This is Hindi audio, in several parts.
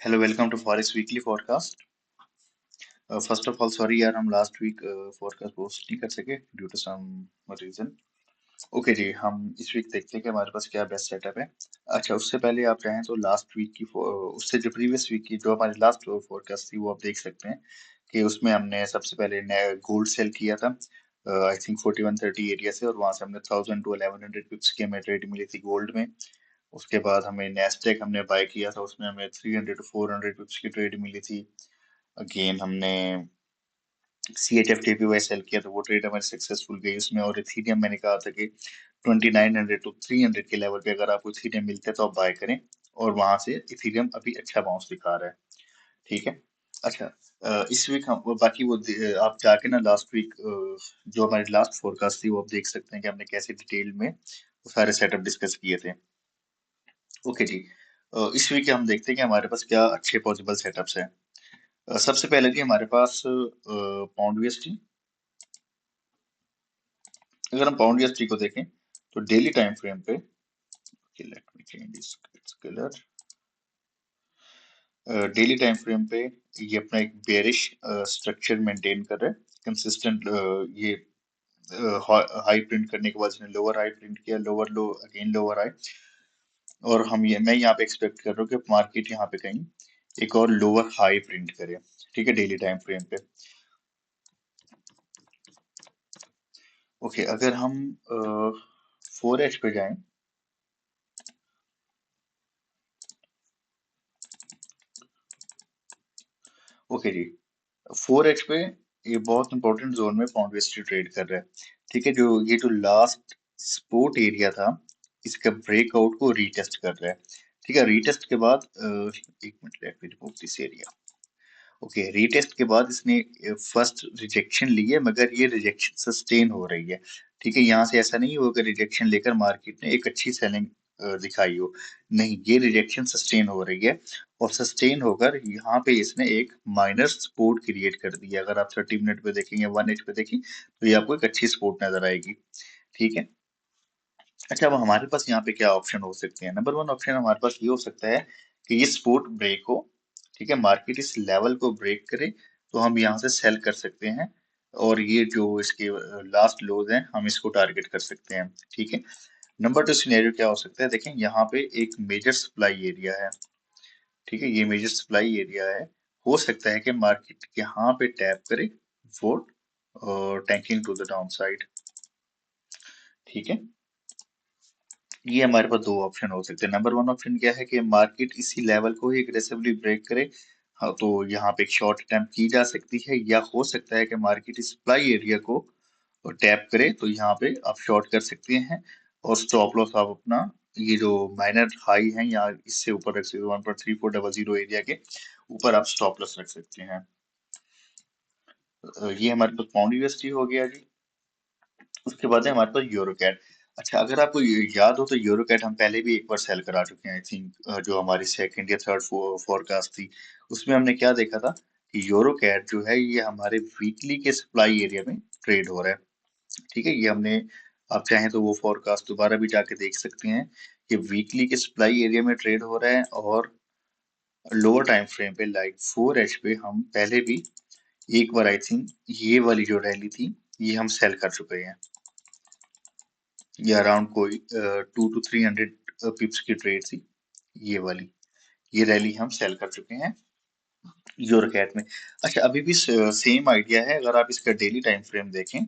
Hello welcome to forex weekly podcast. First of all sorry यार, हम लास्ट वीक पॉडकास्ट पोस्ट नहीं कर सके due to some reason. Okay जी, हम इस वीक देखते हैं कि हमारे पास क्या बेस्ट सेटअप है। अच्छा, उससे पहले आप चाहें तो लास्ट वीक की उससे जो प्रीवियस वीक की जो हमारी लास्ट फोरकास्ट थी वो आप देख सकते हैं कि उसमें हमने सबसे पहले गोल्ड सेल किया था। आई थिंक 4130 एरिया से, और वहां से हमने 1000 टू 1100 पिप्स की हमें ट्रेड मिली थी गोल्ड में। उसके बाद हमें नेस्टेक हमने बाय किया था, उसमें हमें 300 टू 400 पिप्स की ट्रेड मिली थी। अगेन हमने C H F T P Y sell किया तो वो ट्रेड हमारी सक्सेसफुल गई उसमें। और इथीरियम मैंने कहा था कि 2900 टू 300 के लेवल पे अगर आपको इथीरियम मिलता है तो आप बाय करें, और वहां से इथीरियम अभी अच्छा बाउंस दिखा रहा है। ठीक है। अच्छा, इस वीक हम बाकी आप जाके ना लास्ट वीक जो हमारी लास्ट फोरकास्ट थी वो आप देख सकते हैं कि हमने कैसे डिटेल में वो सारे सेटअप डिस्कस किए थे। ओके जी। इस वीक हम देखते हैं कि हमारे पास क्या अच्छे पॉसिबल सेटअप्स हैं। सबसे पहले जी हमारे पास पाउंड यूएसडी। अगर हम पाउंड यूएसडी को देखें तो डेली टाइम फ्रेम पे, let me change this colour. Daily time frame पे ये अपना एक बेरिश स्ट्रक्चर मेंटेन कर रहा है कंसिस्टेंट। ये हाई प्रिंट करने के बाद इसने लोअर हाई प्रिंट किया, लोअर लो, अगेन लोअर हाई। और मैं यहाँ पे एक्सपेक्ट कर रहा हूँ कि मार्केट यहाँ पे कहीं एक और लोअर हाई प्रिंट करे। ठीक है, डेली टाइम फ्रेम पे। ओके, अगर हम 4H पे जाएं। ओके जी, 4H पे ये बहुत इंपॉर्टेंट जोन में पाउंड वेस्टी ट्रेड कर रहा है। ठीक है, जो लास्ट सपोर्ट एरिया था इसका ब्रेकआउट को रीटेस्ट कर रहा है। ठीक है, रीटेस्ट के बाद एक minute, let me remove this area. Okay, retest के बाद इसने फर्स्ट रिजेक्शन ली है, मगर ये रिजेक्शन सस्टेन हो रही है। ठीक है, यहाँ से ऐसा नहीं होगा कि रिजेक्शन लेकर मार्केट ने एक अच्छी सेलिंग दिखाई हो। नहीं, ये रिजेक्शन सस्टेन हो रही है, और सस्टेन होकर यहाँ पे इसने एक माइनर सपोर्ट क्रिएट कर दी है। अगर आप 30 मिनट पे देखेंगे, 1H पे देखें तो ये आपको एक अच्छी सपोर्ट नजर आएगी। ठीक है। अच्छा, अब हमारे पास यहाँ पे क्या ऑप्शन हो सकते हैं। नंबर वन ऑप्शन हमारे पास ये हो सकता है कि ये सपोर्ट ब्रेक हो। ठीक है, मार्केट इस लेवल को ब्रेक करे तो हम यहाँ से सेल कर सकते हैं, और ये जो इसके लास्ट लोज हैं हम इसको टारगेट कर सकते हैं। ठीक है। नंबर टू सिनेरियो क्या हो सकता है, देखें यहाँ पे एक मेजर सप्लाई एरिया है। ठीक है, ये मेजर सप्लाई एरिया है। हो सकता है कि मार्केट यहाँ पे टैप करे for tanking to the downside. ठीक है, ये हमारे पास दो ऑप्शन हो सकते हैं। नंबर वन ऑप्शन क्या है कि मार्केट इसी लेवल को ही एग्रेसिवली ब्रेक करे। हाँ, तो यहाँ पे एक शॉर्ट अटेम्प्ट की जा सकती है, या हो सकता है कि मार्केट इस सप्लाई एरिया को टैप करे तो यहाँ पे आप शॉर्ट कर सकते हैं। और स्टॉप लॉस आप अपना ये जो माइनर हाई है या इससे ऊपर रख सकते हो, 1.3400 एरिया के ऊपर आप स्टॉप लॉस रख सकते हैं। ये हमारे पास पाउंड यूएसडी हो गया जी। उसके बाद है हमारे पास यूरो कैट। अच्छा, अगर आपको याद हो तो यूरो कैट हम पहले भी एक बार सेल करा चुके हैं। आई थिंक जो हमारी सेकंड या थर्ड फोरकास्ट थी उसमें हमने क्या देखा था कि यूरो कैट जो है ये हमारे वीकली के सप्लाई एरिया में ट्रेड हो रहा है। ठीक है, ये हमने, आप चाहें तो वो फोरकास्ट दोबारा भी जाके देख सकते हैं कि वीकली के सप्लाई एरिया में ट्रेड हो रहा है। और लोअर टाइम फ्रेम पे लाइक 4H पे हम पहले भी एक बार आई थिंक ये वाली जो रैली थी ये हम सेल कर चुके हैं। ये अराउंड कोई 200 to 300 पिप्स की ट्रेड थी ये वाली। ये रैली हम सेल कर चुके हैं यूरो कैट में। अच्छा, अभी भी सेम आइडिया है। अगर आप इसका डेली टाइम फ्रेम देखें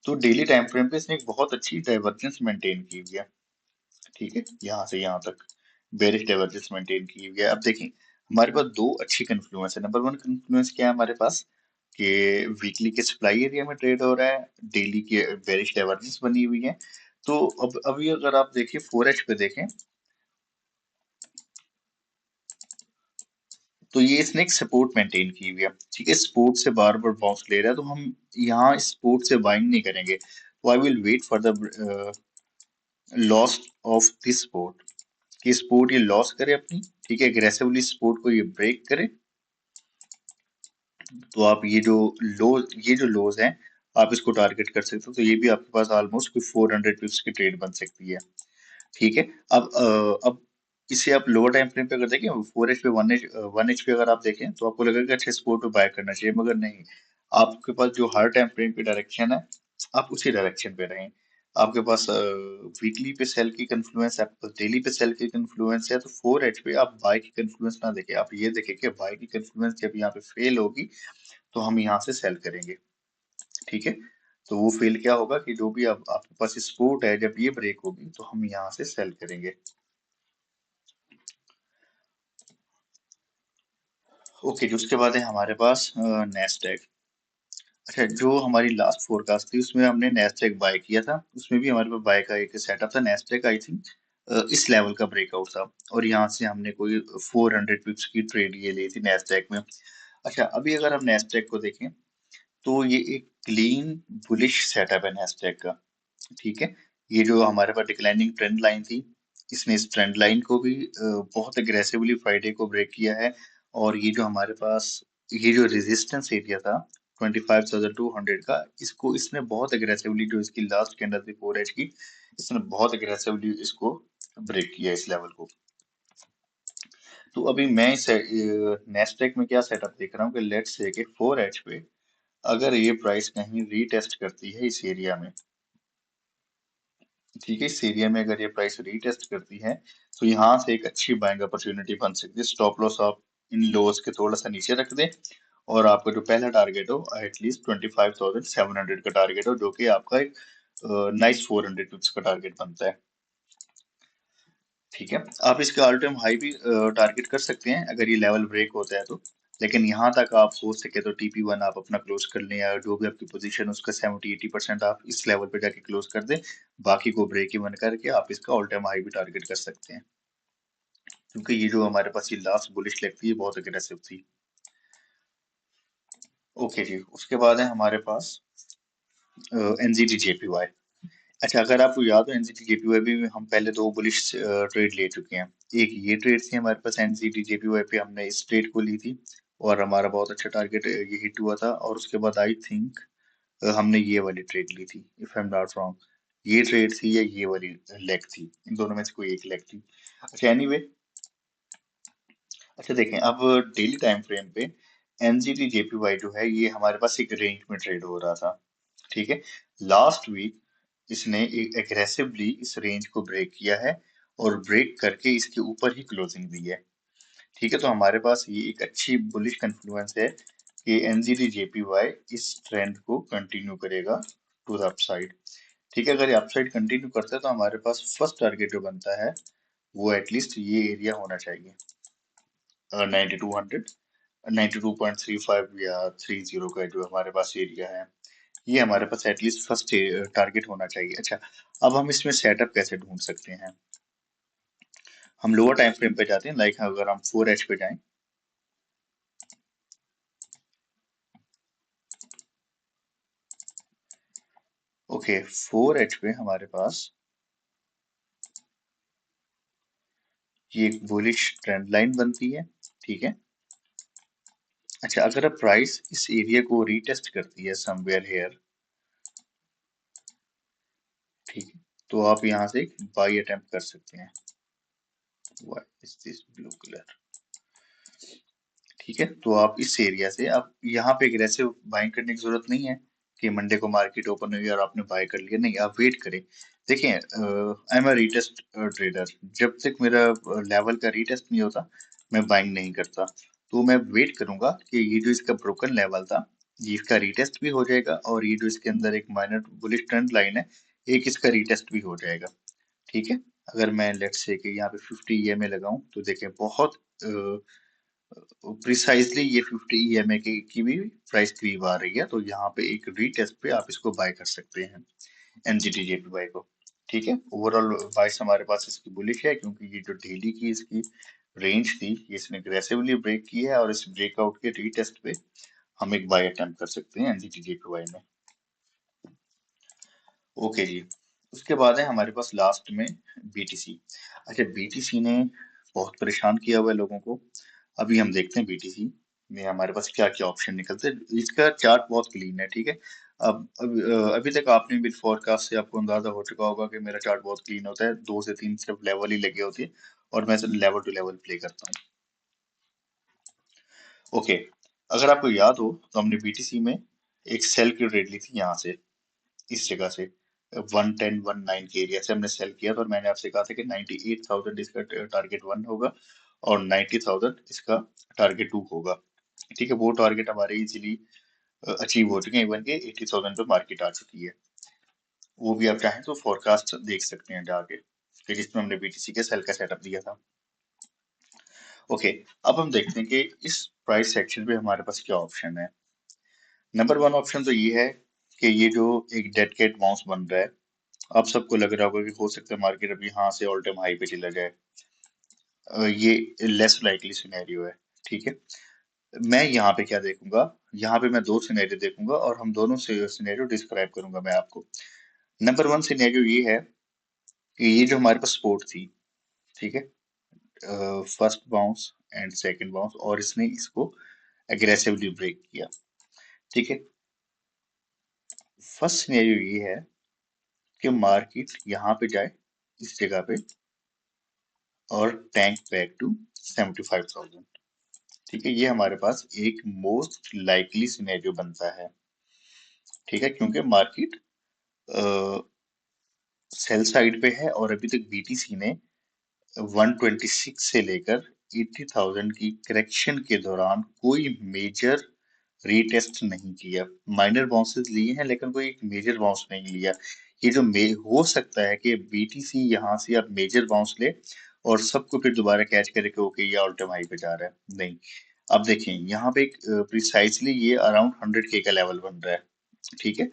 तो डेली टाइम फ्रेम पे इसने एक बहुत अच्छी डाइवर्जेंस मेंटेन की हुई है। ठीक है, यहाँ से यहाँ तक बेरिश डाइवर्जेंस मेंटेन की हुई है। अब देखें, हमारे पास दो अच्छी कन्फ्लुएंस है। नंबर वन कन्फ्लुएंस क्या है हमारे पास कि वीकली के सप्लाई एरिया में ट्रेड हो रहा है, डेली के बेरिश डाइवर्जेंस बनी हुई है। तो अब अभी अगर आप देखिए 4H पे देखें तो ये इसने एक सपोर्ट मेंटेन की हुई है। ठीक है, सपोर्ट से बार बार बाउंस ले रहा है, तो हम यहाँ इस सपोर्ट से बाइंग नहीं करेंगे। तो I will wait for the loss of this support, कि सपोर्ट ये लॉस करे अपनी। ठीक है, एग्रेसिवली सपोर्ट को ये ब्रेक करे, तो आप ये जो लोज हैं आप इसको टारगेट कर सकते हो, तो ये भी आपके पास ऑलमोस्ट कोई 400 पिप्स की ट्रेड बन सकती है। ठीक है। अब इसे आप लोअर टाइम फ्रेम पे अगर देखें, 4 एच पे 1 एच पे अगर आप देखें तो आपको लगेगा कि अच्छा स्पोर्ट पे बाय करना चाहिए, मगर नहीं। आपके पास जो हर टाइम फ्रेम की डायरेक्शन है, आप उसी डायरेक्शन पे रहें। आपके पास वीकली पे सेल की इन्फ्लुएंस है, आपके पास डेली पे सेल की इन्फ्लुएंस है, तो 4 एच पे आप बाय की इन्फ्लुएंस ना देखें, आप ये देखें कि बाय की इन्फ्लुएंस जब यहाँ पे फेल होगी तो हम यहाँ से सेल करेंगे। ठीक है। तो वो फेल क्या होगा कि जो भी अब आपके पास सपोर्ट है, जब ये ब्रेक होगी तो हम यहाँ से सेल करेंगे। ओके जी, उसके बाद है हमारे पास नेस्डैक। अच्छा, जो हमारी लास्ट फोरकास्ट थी उसमें हमने नेस्डैक बाय किया था, उसमें भी हमारे पास बाय का एक सेटअप था। नेस्डैक आई थिंक इस लेवल का ब्रेकआउट था, और यहाँ से हमने कोई 400 पिप्स की ट्रेड ये ली थी नेस्डैक में। अच्छा, अभी अगर हम नेस्डैक को देखें तो ये एक क्लीन बुलिश सेटअप है नेस्डैक का। ठीक है। ये जो हमारे पास डिक्लाइनिंग ट्रेंड लाइन थी, इसने इस ट्रेंड लाइन को भी बहुत एग्रेसिवली फ्राइडे को ब्रेक किया है। और ये जो हमारे पास ये जो रेजिस्टेंस एरिया था 25,200 का, इसको इसने बहुत एग्रेसिवली, जो इसकी लास्ट कैंडल थी 4 एच की, इसने बहुत एग्रेसिवली इसको ब्रेक किया इस लेवल को। तो अभी मैं इस नेस्टेक में क्या सेटअप देख रहा हूँ कि लेट्स से कि 4 एच पे अगर ये प्राइस कहीं रीटेस्ट करती है इस एरिया में, ठीक है, इस एरिया में अगर ये प्राइस रीटेस्ट करती है, तो यहाँ से एक अच्छी बाइंग अपॉर्चुनिटी बन सकती है। स्टॉप लॉस आप इन लोस के थोड़ा सा नीचे रख दें, और आपका जो पहला टारगेट हो एटलीस्ट 25,700 का टारगेट हो, जो कि आपका एक नाइस 400 पिप्स का टारगेट बनता है। ठीक है। आप इसका ऑल टाइम हाई भी टारगेट कर सकते हैं अगर ये लेवल ब्रेक होता है तो। लेकिन यहाँ तक आप हो सके तो TP1 आप अपना क्लोज कर लें, या जो भी आपकी पोजीशन उसका 70-80% आप इस लेवल पे जाके क्लोज कर दें। बाकी को ब्रेक इवन करके आप इसका ऑल टाइम हाई भी टारगेट कर सकते हैं, क्योंकि ये जो हमारे पास ये लास्ट बुलिश लेग थी ये बहुत अग्रेसिव थी। ओके जी, उसके बाद है हमारे पास NZD-JPY। अच्छा, अगर आपको याद हो NZD-JPY भी हम पहले दो बुलिश ट्रेड ले चुके हैं। एक ये ट्रेड थी हमारे पास NZD-JPY पे, हमने इस ट्रेड को ली थी और हमारा बहुत अच्छा टारगेट ये हिट हुआ था। और उसके बाद आई थिंक हमने ये वाली ट्रेड ली थी, if I am not wrong. ये ट्रेड थी या ये वाली लेग थी, इन दोनों में से कोई एक लेग थी। अच्छा, एनीवे, अच्छा देखें अब डेली टाइम फ्रेम पे NZD-JPY जो है ये हमारे पास एक रेंज में ट्रेड हो रहा था। ठीक है। लास्ट वीक इसने एक एग्रेसिवली इस रेंज को ब्रेक किया है, और ब्रेक करके इसके ऊपर ही क्लोजिंग दी है। ठीक है। तो हमारे पास ये एक अच्छी बुलिश कन्फ्लुएंस है कि NZD-JPY इस ट्रेंड को कंटिन्यू करेगा टू द अपसाइड। ठीक है। अगर ये अपसाइड कंटिन्यू करता है तो हमारे पास फर्स्ट टारगेट जो बनता है वो एटलीस्ट ये एरिया होना चाहिए, 9200, 92.35 या 30 का जो हमारे पास एरिया है, ये हमारे पास एटलीस्ट फर्स्ट टारगेट होना चाहिए। अच्छा, अब हम इसमें सेटअप कैसे ढूंढ सकते हैं? हम लोअर टाइम फ्रेम पे जाते हैं, लाइक अगर हम 4 एच पे जाएं। ओके, 4 एच पे हमारे पास ये एक बुलिश ट्रेंड लाइन बनती है। ठीक है। अच्छा, अगर अब प्राइस इस एरिया को रीटेस्ट करती है समवेयर हेयर, ठीक है, तो आप यहाँ से एक बाई अटेम्प्ट कर सकते हैं। What is this blue colour? ठीक है। तो आप इस एरिया से, आप यहाँ पे एग्रेसिव बाइंग करने की जरूरत नहीं है कि मंडे को मार्केट ओपन हुई और आपने बाय कर लिया, नहीं, आप वेट करें। देखिए, I am a retest trader, जब तक मेरा लेवल का रीटेस्ट नहीं होता मैं बाइंग नहीं करता। तो मैं वेट करूंगा कि ये जो इसका ब्रोकन लेवल था ये इसका रीटेस्ट भी हो जाएगा, और ये जो इसके अंदर एक माइनर बुलिश ट्रेंड लाइन है एक इसका रीटेस्ट भी हो जाएगा। ठीक है। अगर मैं लेट्स से कि यहाँ पे 50 EMA लगाऊं तो देखें बहुत प्रिसाइजली ये 50 EMA की भी प्राइस करीब आ रही है, तो यहाँ पे एक रीटेस्ट पे आप इसको बाय कर सकते हैं NZD-JPY को। ठीक है। ओवरऑल बाइस हमारे पास इसकी बुलिश है, क्योंकि ये जो डेली की इसकी रेंज थी ये इसने अग्रेसिवली ब्रेक की है, और इस ब्रेकआउट के रीटेस्ट पे हम एक बाय अटेम्प्ट कर सकते हैं NZD-JPY में। ओके जी, उसके बाद है हमारे पास लास्ट में BTC। अच्छा, BTC ने बहुत परेशान किया हुआ है लोगों को। अभी हम देखते हैं BTC में हमारे पास क्या क्या ऑप्शन निकलते हैं। इसका चार्ट बहुत क्लीन है। ठीक है। अभी तक आपने बिल फोरकास्ट से आपको अंदाजा हो चुका होगा कि मेरा चार्ट बहुत क्लीन होता है, 2 से 3 सिर्फ लेवल ही लगे होती है और मैं लेवल टू लेवल प्ले करता हूँ। ओके, अगर आपको याद हो तो हमने बीटीसी में एक सेल की ट्रेड ली थी, यहाँ से, इस जगह से 110-19 के एरिया से हमने सेल किया था और मैंने आपसे कहा था कि 98,000 इसका टारगेट 1 होगा और 90,000 इसका टारगेट 2 होगा। ठीक है, वो टारगेट हमारे इजीली अचीव हो चुके हैं, इवन के 80,000 पे मार्केट आ चुकी है। वो भी आप चाहें तो फोरकास्ट देख सकते हैं जाके, कि जिसमें हमने बीटीसी के सेल का सेटअप दिया था। ओके, अब हम देखते हैं कि इस प्राइस सेक्शन पे हमारे पास क्या ऑप्शन है। नंबर 1 ऑप्शन तो ये है कि ये जो एक डेड कैट बाउंस बन रहा है, आप सबको लग रहा होगा कि हो सकता है मार्केट अभी यहाँ से ऑल टाइम हाई पे चला जाए। ये लेस लाइकली सिनेरियो है। ठीक है, मैं यहाँ पे क्या देखूंगा, यहाँ पे मैं 2 सिनेरियो देखूंगा और हम दोनों से सिनेरियो डिस्क्राइब करूंगा मैं आपको। नंबर 1 सिनेरियो ये है कि ये जो हमारे पास सपोर्ट थी, ठीक है, first bounce and second bounce, और इसने इसको एग्रेसिवली ब्रेक किया। ठीक है, फर्स्ट सिनेरियो ये है कि मार्केट यहाँ पे जाए, इस जगह पे, और टैंक बैक टू 75,000। ठीक है, ये हमारे पास एक मोस्ट लाइकली सिनेरियो बनता है। ठीक है, क्योंकि मार्केट सेल साइड पे है और अभी तक बीटीसी ने 126 से लेकर 80,000 की करेक्शन के दौरान कोई मेजर रीटेस्ट नहीं किया। माइनर बाउंसेस लिए हैं लेकिन कोई एक मेजर बाउंस नहीं लिया। ये जो हो सकता है कि बीटीसी यहाँ से अब मेजर बाउंस ले और सबको फिर दोबारा कैच करे कि ओके ये ऑल टाइम हाई पे जा रहा है, नहीं। अब देखें यहाँ पे प्रिसाइसली ये अराउंड 100K का लेवल बन रहा है। ठीक है,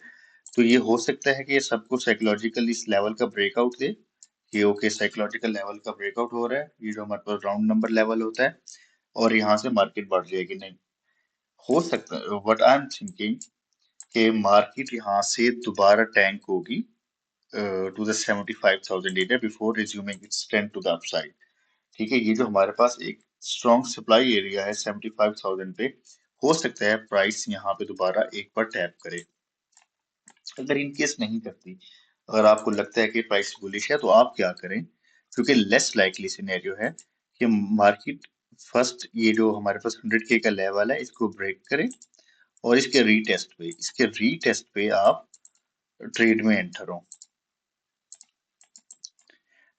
तो ये हो सकता है कि ये सबको साइकोलॉजिकल इस लेवल का ब्रेकआउट दे, कि ओके साइकोलॉजिकल लेवल का ब्रेकआउट हो रहा है, ये जो हमारे पास राउंड नंबर लेवल होता है, और यहाँ से मार्केट बढ़ जाएगी। नहीं, हो सकता है, व्हाट आई एम थिंकिंग, कि मार्केट यहाँ से दोबारा टैंक होगी to the 75,000 area before resuming its trend to the upside. ठीक है, ये जो हमारे पास एक स्ट्रॉन्ग सप्लाई एरिया है 75,000 पे, हो सकता है प्राइस यहाँ पे दोबारा एक बार टैप करे। अगर इनकेस नहीं करती, अगर आपको लगता है कि प्राइस बुलिश है, तो आप क्या करें, क्योंकि लेस लाइकली सिनेरियो है कि मार्केट फर्स्ट ये जो हमारे पास 100K का लेवल है इसको ब्रेक करे और इसके रीटेस्ट पे आप ट्रेड में एंटर हो।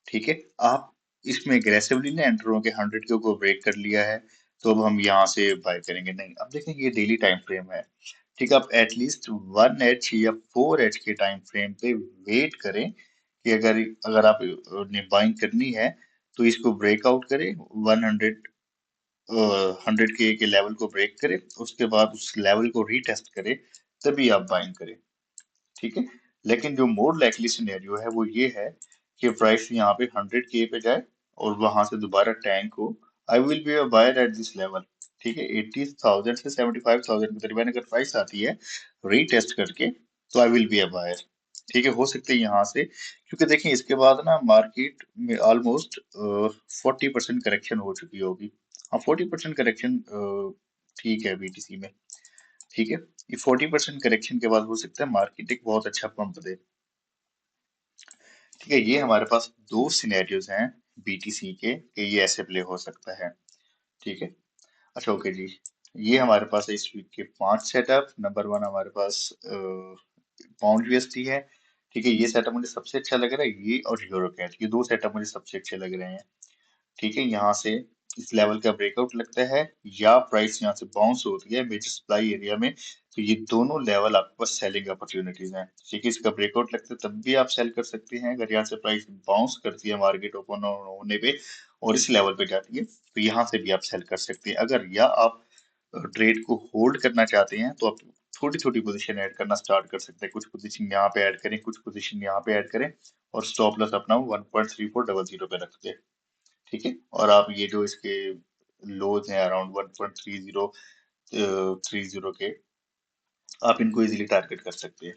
ठीक है, आप इसमें एग्रेसिवली ना एंटर हो कि 100K को ब्रेक कर लिया है तो अब हम यहाँ से बाय करेंगे, नहीं। अब देखेंगे ये डेली टाइम फ्रेम है। ठीक है, आप एटलीस्ट 1H या 4H के टाइम फ्रेम पे वेट करें कि अगर अगर आप ने बाइंग करनी है तो इसको ब्रेकआउट करे, 100K के लेवल को ब्रेक करे, उसके बाद उस लेवल को रीटेस्ट करे, तभी आप बाइंग करें। ठीक है, लेकिन जो मोर लाइकली सिनेरियो है वो ये है कि प्राइस यहाँ पे 100K पे जाए और वहां से दोबारा टैंक हो। I will be a buyer at this level. ठीक है, 80,000 से 75,000 के दरमियान अगर प्राइस आती है रीटेस्ट करके, तो I will be a buyer. ठीक है, हो सकता है यहाँ से, क्योंकि देखिए इसके बाद ना मार्केट में ऑलमोस्ट 40% करेक्शन हो चुकी होगी। हाँ, 40% करेक्शन ठीक है बीटीसी में। ठीक है, ये 40% करेक्शन के बाद हो सकता है मार्केट एक बहुत अच्छा पंप दे। ठीक है, ये हमारे पास 2 सिनेरियोज हैं बीटीसी के कि ये ऐसे प्ले हो सकता है। ठीक है, अच्छा ओके जी, ये हमारे पास है इस वीक के 5 सेटअप। नंबर 1 हमारे पास पाउंड यूएसडी है। ठीक है, ये सेटअप मुझे सबसे अच्छा लग रहा है, ये और यूरो कैट, ये 2 सेटअप मुझे सबसे अच्छे लग रहे हैं। ठीक है, यहाँ से इस लेवल का ब्रेकआउट लगता है या प्राइस यहाँ से बाउंस होती है मेजर सप्लाई एरिया में, तो ये दोनों लेवल आपके पास सेलिंग अपॉर्चुनिटीज हैं। ठीक है, इसका ब्रेकआउट लगता है तब भी आप सेल कर सकते हैं, अगर यहाँ से प्राइस बाउंस करती है मार्केट ओपन होने पे और इस लेवल पे जाती है, तो यहाँ से भी आप सेल कर सकते हैं। अगर या आप ट्रेड को होल्ड करना चाहते हैं तो आप छोटी छोटी पोजीशन ऐड करना स्टार्ट कर सकते हैं। कुछ पोजीशन यहाँ पे ऐड करें, कुछ पोजीशन यहाँ पे ऐड करें, और स्टॉप लॉस अपना 1.3400 पे रख दें। ठीक है, और आप ये जो इसके लोज हैं अराउंड 1.30 के, आप इनको इजीली टारगेट कर सकते हैं।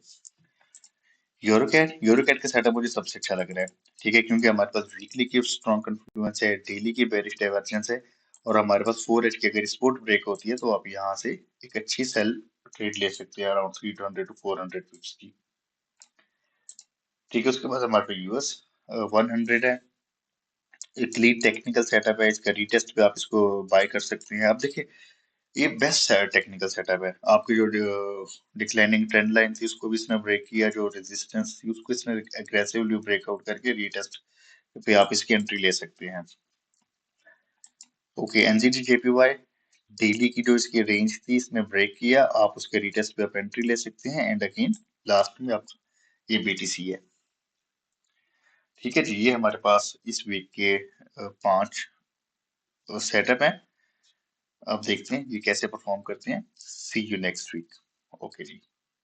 यूरोकैट का सेटअप मुझे सबसे अच्छा लग रहा है। ठीक है, क्योंकि हमारे पास वीकली की स्ट्रॉन्ग कन्फ्लुएंस है, डेली की बेरिश डाइवर्जेंस है, और हमारे पास 4H की अगर सपोर्ट ब्रेक होती है तो आप यहाँ से एक अच्छी सेल ट्रेड ले सकते हैं अराउंड 300 to 400 पिप्स की। ठीक है, उसके बाद हमारे पास यूएस 100 है। एक लीड टेक्निकल सेटअप है, इसका रीटेस्ट पे आप इसको बाय कर सकते हैं। आप देखिए ये बेस्ट टेक्निकल सेटअप है। आपकी जो डिक्लाइनिंग ट्रेंड लाइन थी उसको भी इसने ब्रेक किया, जो रेजिस्टेंस थी उसको इसने एग्रेसिवली ब्रेकआउट करके रीटेस्ट पे आप इसकी एंट्री ले सकते हैं। ओके, एनजीटी जेपीवाई डेली की जो इसकी रेंज थी इसने ब्रेक किया, आप उसके रीटेस्ट पे आप एंट्री ले सकते हैं। एंड अगेन लास्ट में आप ये बीटीसी है। ठीक है जी, ये हमारे पास इस वीक के 5 सेटअप हैं। अब देखते हैं ये कैसे परफॉर्म करते हैं। See you next week. Okay ji.